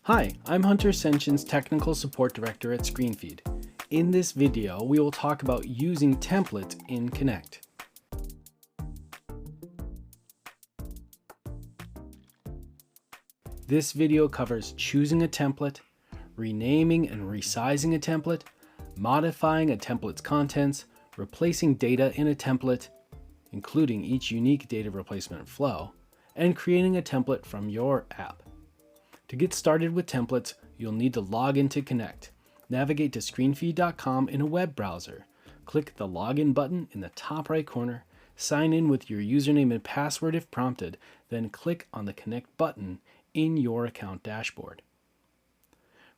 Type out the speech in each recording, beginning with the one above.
Hi, I'm Hunter Senshin's Technical Support Director at ScreenFeed. In this video, we will talk about using templates in Connect. This video covers choosing a template, renaming and resizing a template, modifying a template's contents, replacing data in a template, including each unique data replacement flow, and creating a template from your app. To get started with templates, you'll need to log into Connect. Navigate to screenfeed.com in a web browser. Click the Login button in the top right corner, sign in with your username and password if prompted, then click on the Connect button in your account dashboard.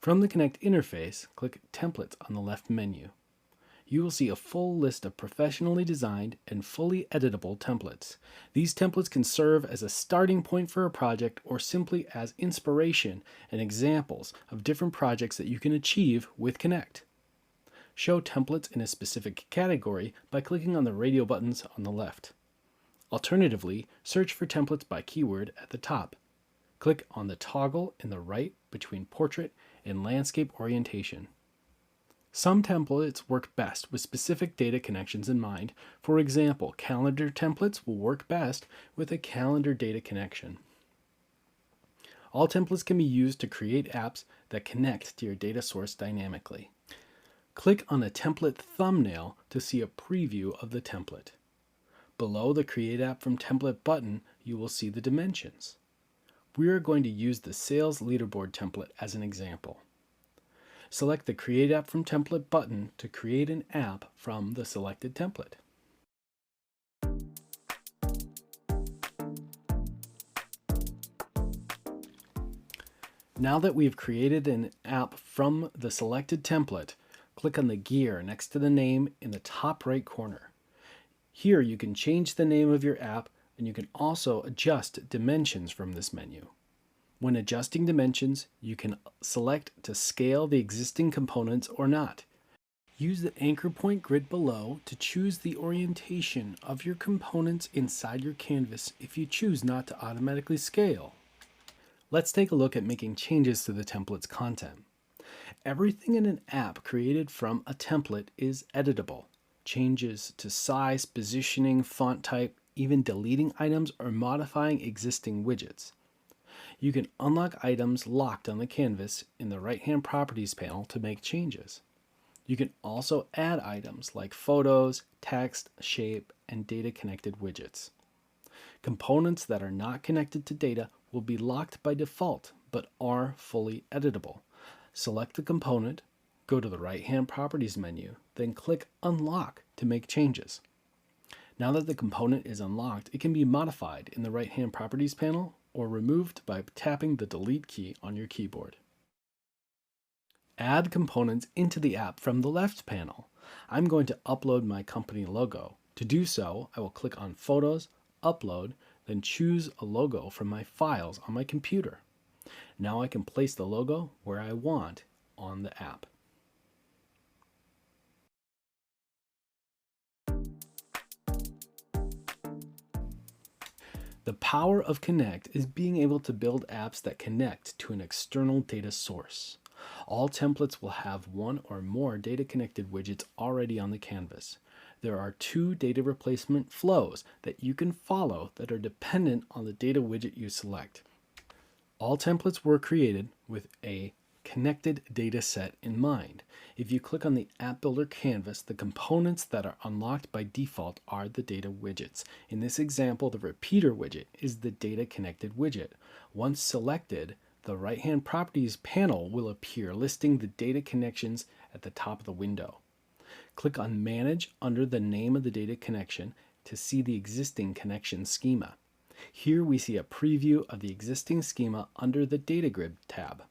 From the Connect interface, click Templates on the left menu. You will see a full list of professionally designed and fully editable templates. These templates can serve as a starting point for a project or simply as inspiration and examples of different projects that you can achieve with Connect. Show templates in a specific category by clicking on the radio buttons on the left. Alternatively, search for templates by keyword at the top. Click on the toggle in the right between portrait and landscape orientation. Some templates work best with specific data connections in mind. For example, calendar templates will work best with a calendar data connection. All templates can be used to create apps that connect to your data source dynamically. Click on a template thumbnail to see a preview of the template. Below the Create App from Template button, you will see the dimensions. We are going to use the Sales Leaderboard template as an example. Select the Create App from Template button to create an app from the selected template. Now that we've created an app from the selected template, click on the gear next to the name in the top right corner. Here you can change the name of your app, and you can also adjust dimensions from this menu. When adjusting dimensions, you can select to scale the existing components or not. Use the anchor point grid below to choose the orientation of your components inside your canvas if you choose not to automatically scale. Let's take a look at making changes to the template's content. Everything in an app created from a template is editable. Changes to size, positioning, font type, even deleting items or modifying existing widgets. You can unlock items locked on the canvas in the right-hand Properties panel to make changes. You can also add items like photos, text, shape, and data-connected widgets. Components that are not connected to data will be locked by default, but are fully editable. Select the component, go to the right-hand Properties menu, then click Unlock to make changes. Now that the component is unlocked, it can be modified in the right-hand Properties panel or removed by tapping the Delete key on your keyboard. Add components into the app from the left panel. I'm going to upload my company logo. To do so, I will click on Photos, Upload, then choose a logo from my files on my computer. Now I can place the logo where I want on the app. The power of Connect is being able to build apps that connect to an external data source. All templates will have one or more data-connected widgets already on the canvas. There are 2 data replacement flows that you can follow that are dependent on the data widget you select. All templates were created with a connected data set in mind. If you click on the App Builder canvas, the components that are unlocked by default are the data widgets. In this example, the repeater widget is the data connected widget. Once selected, the right-hand Properties panel will appear listing the data connections at the top of the window. Click on Manage under the name of the data connection to see the existing connection schema. Here we see a preview of the existing schema under the Data Grid tab.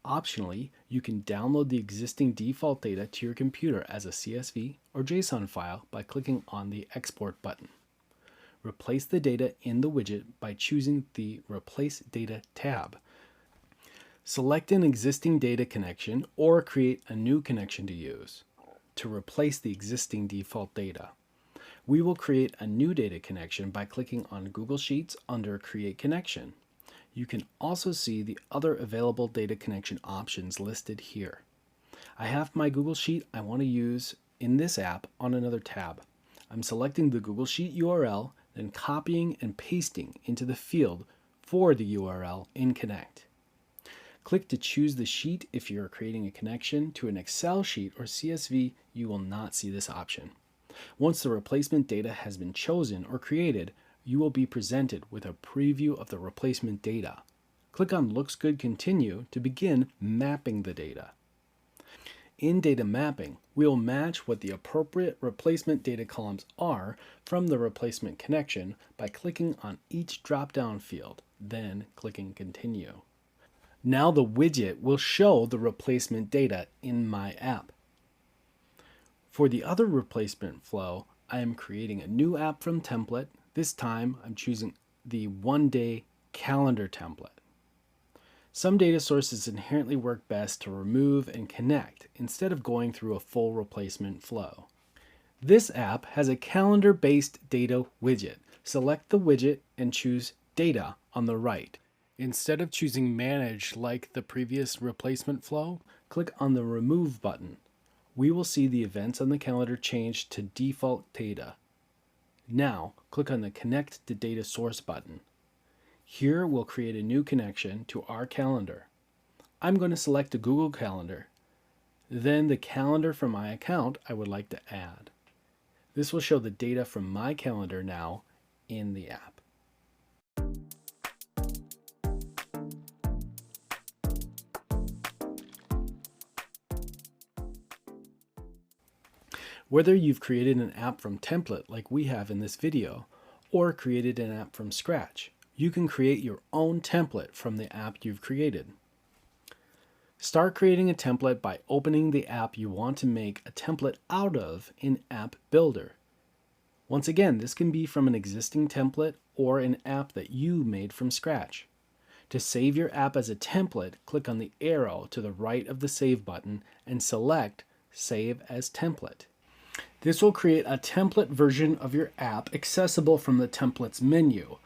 Optionally, you can download the existing default data to your computer as a CSV or JSON file by clicking on the Export button. Replace the data in the widget by choosing the Replace Data tab. Select an existing data connection or create a new connection to use to replace the existing default data. We will create a new data connection by clicking on Google Sheets under Create Connection. You can also see the other available data connection options listed here. I have my Google Sheet I want to use in this app on another tab. I'm selecting the Google Sheet URL, then copying and pasting into the field for the URL in Connect. Click to choose the sheet if you are creating a connection to an Excel sheet or CSV. You will not see this option. Once the replacement data has been chosen or created, you will be presented with a preview of the replacement data. Click on Looks Good Continue to begin mapping the data. In data mapping, we will match what the appropriate replacement data columns are from the replacement connection by clicking on each drop-down field, then clicking Continue. Now the widget will show the replacement data in my app. For the other replacement flow, I am creating a new app from template. This time I'm choosing the one-day calendar template. Some data sources inherently work best to remove and connect instead of going through a full replacement flow. This app has a calendar-based data widget. Select the widget and choose Data on the right. Instead of choosing Manage like the previous replacement flow, click on the Remove button. We will see the events on the calendar change to default data. Now, click on the Connect to Data Source button. Here we'll create a new connection to our calendar. I'm going to select a Google Calendar, then the calendar from my account I would like to add. This will show the data from my calendar now in the app. Whether you've created an app from template like we have in this video, or created an app from scratch, you can create your own template from the app you've created. Start creating a template by opening the app you want to make a template out of in App Builder. Once again, this can be from an existing template or an app that you made from scratch. To save your app as a template, click on the arrow to the right of the Save button and select Save as Template. This will create a template version of your app accessible from the Templates menu,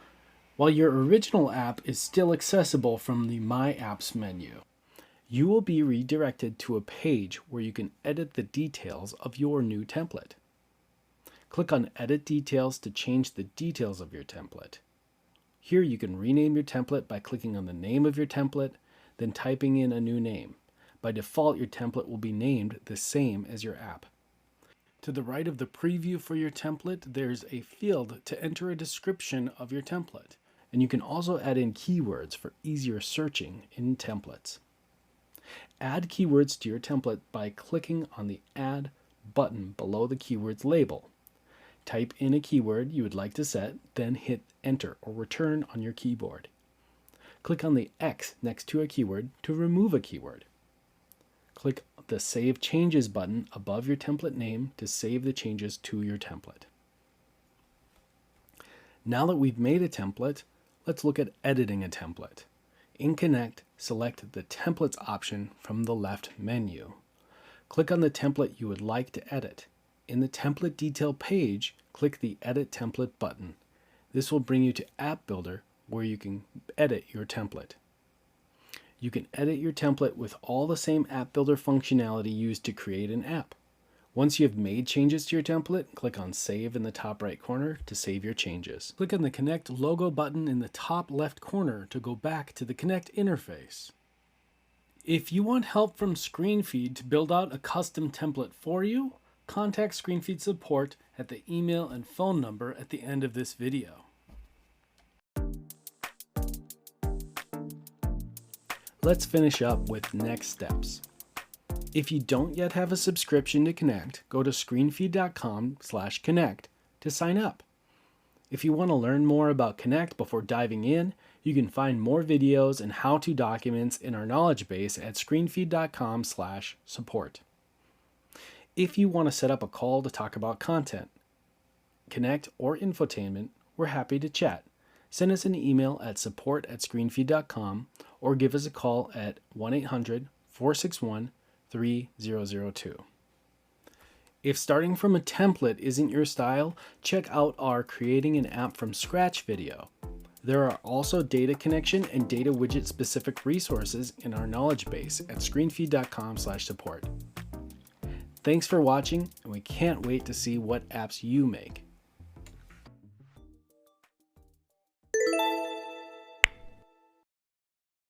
while your original app is still accessible from the My Apps menu. You will be redirected to a page where you can edit the details of your new template. Click on Edit Details to change the details of your template. Here you can rename your template by clicking on the name of your template, then typing in a new name. By default, your template will be named the same as your app. To the right of the preview for your template, there's a field to enter a description of your template. And you can also add in keywords for easier searching in templates. Add keywords to your template by clicking on the Add button below the keywords label. Type in a keyword you would like to set, then hit Enter or Return on your keyboard. Click on the X next to a keyword to remove a keyword. Click the Save Changes button above your template name to save the changes to your template. Now that we've made a template, let's look at editing a template. In Connect, select the Templates option from the left menu. Click on the template you would like to edit. In the Template Detail page, click the Edit Template button. This will bring you to App Builder, where you can edit your template. You can edit your template with all the same App Builder functionality used to create an app. Once you have made changes to your template, click on Save in the top right corner to save your changes. Click on the Connect logo button in the top left corner to go back to the Connect interface. If you want help from ScreenFeed to build out a custom template for you, contact ScreenFeed support at the email and phone number at the end of this video. Let's finish up with next steps. If you don't yet have a subscription to Connect, go to screenfeed.com/connect to sign up. If you want to learn more about Connect before diving in, you can find more videos and how-to documents in our knowledge base at screenfeed.com/support. If you want to set up a call to talk about content, Connect, or infotainment, we're happy to chat. Send us an email at support@screenfeed.com or give us a call at 1-800-461-3002. If starting from a template isn't your style, check out our Creating an App from Scratch video. There are also data connection and data widget specific resources in our knowledge base at screenfeed.com/support. Thanks for watching, and we can't wait to see what apps you make.